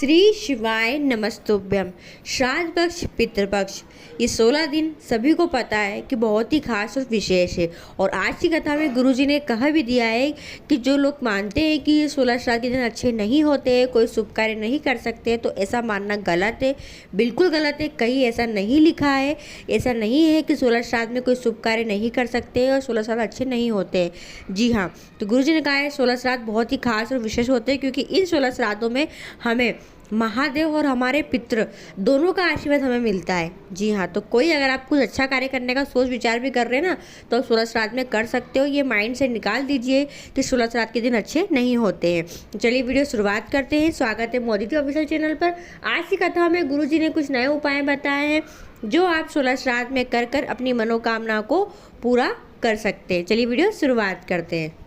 श्री शिवाय नमस्तुभ्यम। श्राद्ध पक्ष, पितृपक्ष, ये 16 दिन सभी को पता है कि बहुत ही खास और विशेष है। और आज की कथा में गुरुजी ने कह भी दिया है कि जो लोग मानते हैं कि ये 16 श्राद्ध के दिन अच्छे नहीं होते, कोई शुभ कार्य नहीं कर सकते, तो ऐसा मानना गलत है, बिल्कुल गलत है। कहीं ऐसा नहीं लिखा है, ऐसा नहीं है कि 16 श्राद्ध में कोई शुभ कार्य नहीं कर सकते और 16 श्राद्ध अच्छे नहीं होते। जी हाँ, तो गुरुजी ने कहा है 16 श्राद्ध बहुत ही खास और विशेष होते हैं, क्योंकि इन 16 श्राद्धों में हमें महादेव और हमारे पितृ दोनों का आशीर्वाद हमें मिलता है। जी हाँ, तो कोई अगर आप कुछ अच्छा कार्य करने का सोच विचार भी कर रहे हैं ना, तो आप 16 श्राद्ध में कर सकते हो। ये माइंड से निकाल दीजिए कि 16 श्राद्ध के दिन अच्छे नहीं होते हैं। चलिए वीडियो शुरुआत करते हैं। स्वागत है मोदी जी ऑफिशियल चैनल पर। आज की कथा में गुरुजी ने कुछ नए उपाय बताए हैं जो आप 16 श्राद्ध में कर कर अपनी मनोकामना को पूरा कर सकते हैं। चलिए वीडियो शुरुआत करते हैं।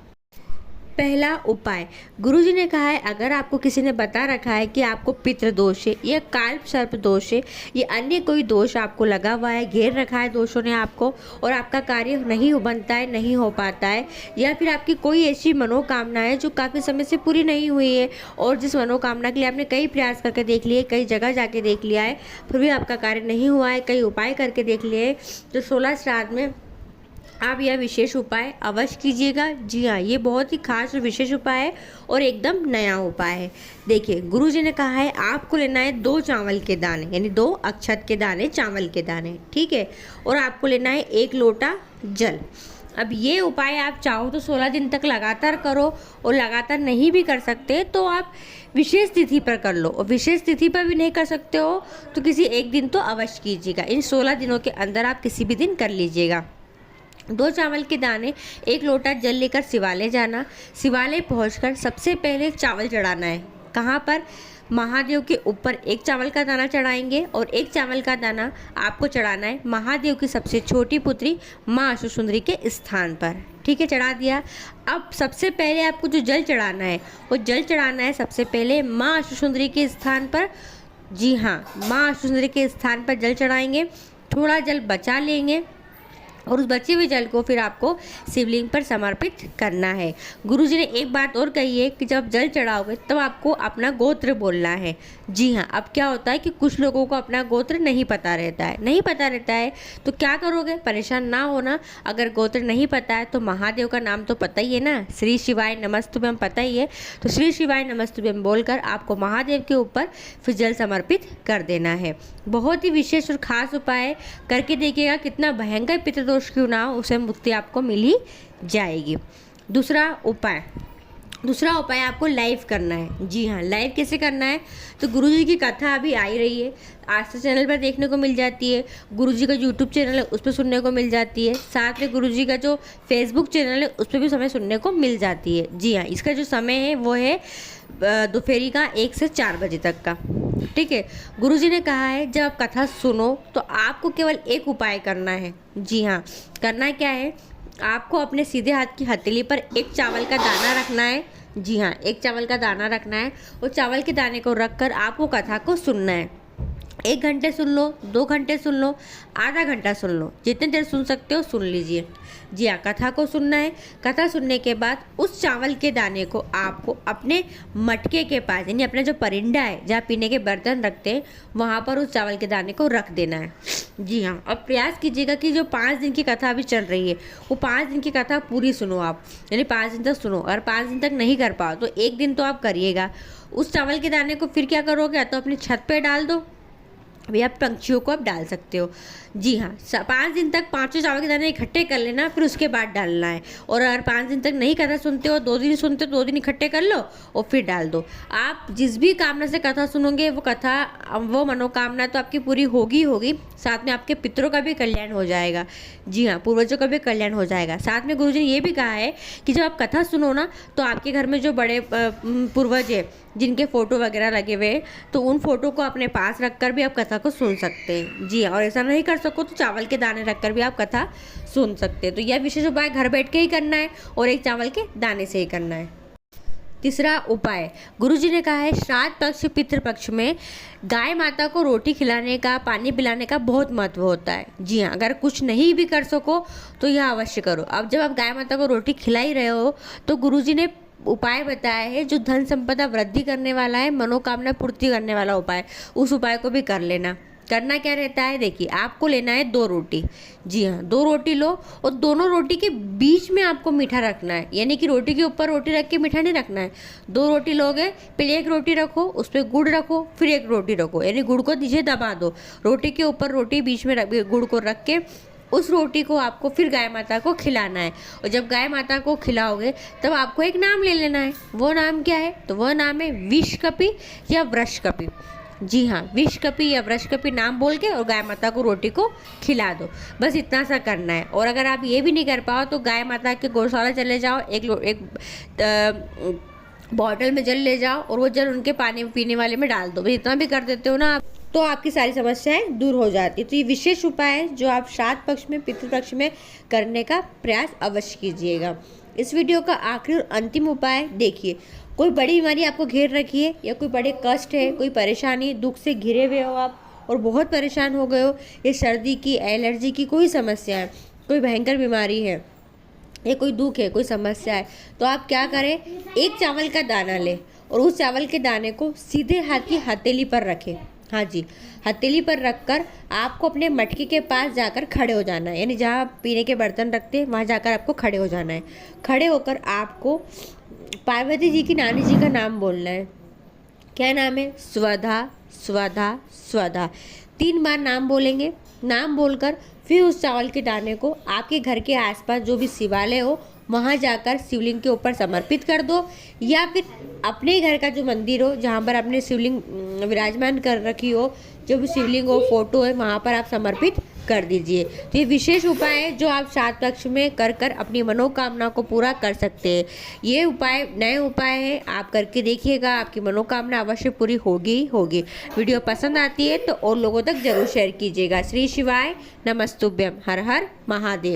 पहला उपाय, गुरुजी ने कहा है अगर आपको किसी ने बता रखा है कि आपको पितृ दोष है या काल्प सर्प दोष है या अन्य कोई दोष आपको लगा हुआ है, घेर रखा है दोषों ने आपको, और आपका कार्य नहीं बनता है, नहीं हो पाता है, या फिर आपकी कोई ऐसी मनोकामना है जो काफ़ी समय से पूरी नहीं हुई है और जिस मनोकामना के लिए आपने कई प्रयास करके देख लिए, कई जगह जाके देख लिया है, फिर भी आपका कार्य नहीं हुआ है, कई उपाय करके देख लिए, तो 16 श्राद्ध में आप यह विशेष उपाय अवश्य कीजिएगा। जी हाँ, ये बहुत ही खास और विशेष उपाय है और एकदम नया उपाय है। देखिए, गुरुजी ने कहा है आपको लेना है 2 चावल के दाने, यानी 2 अक्षत के दाने, चावल के दाने, ठीक है, और आपको लेना है 1 लोटा जल। अब ये उपाय आप चाहो तो 16 दिन तक लगातार करो, और लगातार नहीं भी कर सकते तो आप विशेष तिथि पर कर लो, और विशेष तिथि पर भी नहीं कर सकते हो तो किसी एक दिन तो अवश्य कीजिएगा। इन 16 दिनों के अंदर आप किसी भी दिन कर लीजिएगा। 2 चावल के दाने, 1 लोटा जल लेकर शिवालय जाना। शिवालय पहुंचकर सबसे पहले चावल चढ़ाना है। कहाँ पर? महादेव के ऊपर 1 चावल का दाना चढ़ाएंगे, और 1 चावल का दाना आपको चढ़ाना है महादेव की सबसे छोटी पुत्री माँ अष्टसुंदरी के स्थान पर। ठीक है, चढ़ा दिया। अब सबसे पहले आपको जो जल चढ़ाना है, वो जल चढ़ाना है सबसे पहले माँ अष्टसुंदरी के स्थान पर। जी हाँ, माँ अष्टसुंदरी के स्थान पर जल चढ़ाएंगे। थोड़ा जल बचा लेंगे और उस बचे हुए जल को फिर आपको शिवलिंग पर समर्पित करना है। गुरुजी ने एक बात और कही है कि जब जल चढ़ाओगे तब आपको अपना गोत्र बोलना है। जी हाँ, अब क्या होता है कि कुछ लोगों को अपना गोत्र नहीं पता रहता है, नहीं पता रहता है तो क्या करोगे? परेशान ना होना। अगर गोत्र नहीं पता है तो महादेव का नाम तो पता ही है ना, श्री शिवाय नमस्तुभ्यम पता ही है, तो श्री शिवाय नमस्तुभ्यम बोलकर आपको महादेव के ऊपर फिर जल समर्पित कर देना है। बहुत ही विशेष और खास उपाय, करके देखिएगा, कितना भयंकर पितृदोष क्यों ना हो, उसे मुक्ति आपको मिल ही जाएगी। दूसरा उपाय आपको लाइव करना है। जी हाँ, लाइव कैसे करना है? तो गुरुजी की कथा अभी आई रही है, आस्था चैनल पर देखने को मिल जाती है, गुरुजी का यूट्यूब चैनल है उस पर सुनने को मिल जाती है, साथ में गुरुजी का जो फेसबुक चैनल है उस पर भी समय सुनने को मिल जाती है। जी हाँ, इसका जो समय है वो है दोपहर का 1 से 4 बजे तक का। ठीक है, गुरुजी ने कहा है जब आप कथा सुनो तो आपको केवल एक उपाय करना है। जी हाँ, करना क्या है? आपको अपने सीधे हाथ की हथेली पर 1 चावल का दाना रखना है। जी हाँ, 1 चावल का दाना रखना है, और चावल के दाने को रखकर आपको कथा को सुनना है। 1 घंटे सुन लो, 2 घंटे सुन लो, आधा घंटा सुन लो, जितने देर सुन सकते हो सुन लीजिए। जी हाँ, कथा को सुनना है। कथा सुनने के बाद उस चावल के दाने को आपको अपने मटके के पास, यानी अपना जो परिंदा है जहाँ पीने के बर्तन रखते हैं, वहाँ पर उस चावल के दाने को रख देना है। जी हाँ, अब प्रयास कीजिएगा कि जो 5 दिन की कथा अभी चल रही है वो 5 दिन की कथा पूरी सुनो आप, यानी 5 दिन तक सुनो। अगर 5 दिन तक नहीं कर पाओ तो 1 दिन तो आप करिएगा। उस चावल के दाने को फिर क्या करोगे? या तो अपनी छत पे डाल दो, या पंछियों को आप डाल सकते हो। जी हाँ, 5 दिन तक 5 चावल के दाने इकट्ठे कर लेना, फिर उसके बाद डालना है। और अगर 5 दिन तक नहीं कथा सुनते हो, 2 दिन सुनते हो, 2 दिन इकट्ठे कर लो और फिर डाल दो। आप जिस भी कामना से कथा सुनोगे वो मनोकामना तो आपकी पूरी होगी, साथ में आपके पितरों का भी कल्याण हो जाएगा। जी हाँ, पूर्वजों का भी कल्याण हो जाएगा। साथ में गुरुजी ने ये भी कहा है कि जब आप कथा सुनो ना, तो आपके घर में जो बड़े पूर्वज है जिनके फ़ोटो वगैरह लगे हुए हैं, तो उन फोटो को अपने पास रखकर भी आप कथा को सुन सकते हैं। जी हाँ, और ऐसा नहीं कर सको तो चावल के दाने रखकर भी आप कथा सुन सकते हैं। तो यह विशेष उपाय घर बैठ के ही करना है और 1 चावल के दाने से ही करना है। तीसरा उपाय, गुरुजी ने कहा है श्राद्ध पक्ष, पितृपक्ष में गाय माता को रोटी खिलाने का, पानी पिलाने का बहुत महत्व होता है। जी हाँ, अगर कुछ नहीं भी कर सको तो यह अवश्य करो। अब जब आप गाय माता को रोटी खिला ही रहे हो तो गुरुजी ने उपाय बताया है जो धन संपदा वृद्धि करने वाला है, मनोकामना पूर्ति करने वाला उपाय, उस उपाय को भी कर लेना। करना क्या रहता है, देखिए आपको लेना है 2 रोटी। जी हाँ, 2 रोटी लो और दोनों रोटी के बीच में आपको मीठा रखना है, यानी कि रोटी के ऊपर रोटी रख के मीठा नहीं रखना है। 2 रोटी लोगे, पहले एक रोटी रखो, उस पर गुड़ रखो, फिर एक रोटी रखो, यानी गुड़ को नीचे दबा दो, रोटी के ऊपर रोटी, बीच में गुड़ को रख के उस रोटी को आपको फिर गाय माता को खिलाना है। और जब गाय माता को खिलाओगे तब आपको एक नाम ले लेना है। वो नाम क्या है, तो वह नाम है विषकपि या वृषकपि। जी हाँ, विषकपि या वृषकपि नाम बोल के और गाय माता को रोटी को खिला दो, बस इतना सा करना है। और अगर आप ये भी नहीं कर पाओ तो गाय माता के गौशाला चले जाओ, एक बॉटल में जल ले जाओ और वो जल उनके पानी पीने वाले में डाल दो। बस इतना भी कर देते हो ना आप, तो आपकी सारी समस्याएं दूर हो जाती है। तो ये विशेष उपाय है जो आप श्राद्ध पक्ष में, पितृपक्ष में करने का प्रयास अवश्य कीजिएगा। इस वीडियो का आखिरी और अंतिम उपाय देखिए, कोई बड़ी बीमारी आपको घेर रखी है या कोई बड़े कष्ट है, कोई परेशानी, दुख से घिरे हुए हो आप और बहुत परेशान हो गए हो, ये सर्दी की, एलर्जी की कोई समस्या है, कोई भयंकर बीमारी है, ये कोई दुख है, कोई समस्या है, तो आप क्या करें, एक चावल का दाना लें और उस चावल के दाने को सीधे हाथ की हथेली पर रखें। हाँ जी, हथेली पर रखकर आपको अपने मटके के पास जाकर खड़े हो जाना है, यानी जहाँ आप पीने के बर्तन रखते हैं वहाँ जाकर आपको खड़े हो जाना है। खड़े होकर आपको पार्वती जी की नानी जी का नाम बोलना है। क्या नाम है, स्वधा स्वधा स्वधा। 3 बार नाम बोलेंगे। नाम बोलकर फिर उस चावल के दाने को आपके घर के आसपास जो भी शिवालय हो वहाँ जाकर शिवलिंग के ऊपर समर्पित कर दो, या फिर अपने घर का जो मंदिर हो जहाँ पर आपने शिवलिंग विराजमान कर रखी हो, जो भी शिवलिंग हो, फोटो है, वहाँ पर आप समर्पित कर दीजिए। तो ये विशेष उपाय है जो आप श्राद्ध पक्ष में कर कर अपनी मनोकामना को पूरा कर सकते हैं। ये उपाय नए उपाय है, आप करके देखिएगा, आपकी मनोकामना अवश्य पूरी होगी ही होगी। वीडियो पसंद आती है तो और लोगों तक जरूर शेयर कीजिएगा। श्री शिवाय नमस्तुभ्यम। हर हर महादेव।